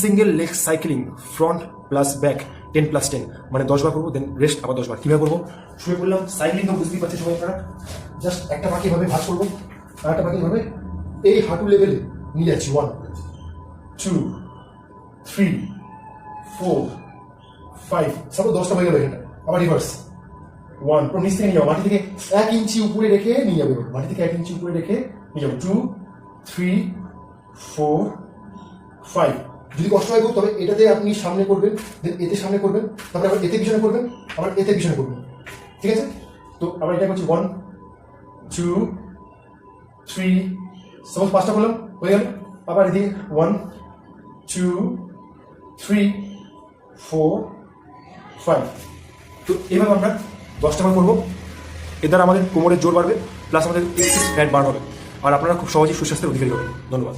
Single leg cycling front plus back 10+10 মানে 10 বার করবো, দেন rest আবার 10 বার। কিভাবে করবো? শুয়ে পড়লাম, সাইক্লিং তো বুঝতেই পারছি সবাই আপনারা। জাস্ট একটা পাখি এভাবে ভাঁজ করবো, আর একটা পাখি এভাবে এই হাঁটু লেভেলে নিয়ে যাচ্ছি। 1 2 3 4 5, সাপোজ 10টা হয়ে গেল এটা। আবার রিভার্স 1, পুরো নিচ থেকে নিয়ে যাবো, মাটি থেকে 1 ইঞ্চি উপরে রেখে নিয়ে যাবো, মাটি থেকে 1 ইঞ্চি উপরে রেখে নিয়ে যাবো। 2 3 4 5। যদি কষ্ট হয় তবে এটাতে আপনি সামনে করবেন, দেন এতে সামনে করবেন, তারপরে আবার এতে পিছনে করবেন, আবার এতে পিছনে করবেন। ঠিক আছে? তো আবার এটা করছি 1 2 3, সাপোজ 5টা করলাম, হয়ে গেল। আবার এদিকে 1 2 3 4 5। তো এভাবে আমরা 10টা বার করবো। এর দ্বারা আমাদের কোমরের জোর বাড়বে, প্লাস আমাদের এক্সেস ফ্যাট বার্ন হবে, আর আপনারা খুব সহজেই সুস্বাস্থ্যের অধিকারী হবেন। ধন্যবাদ।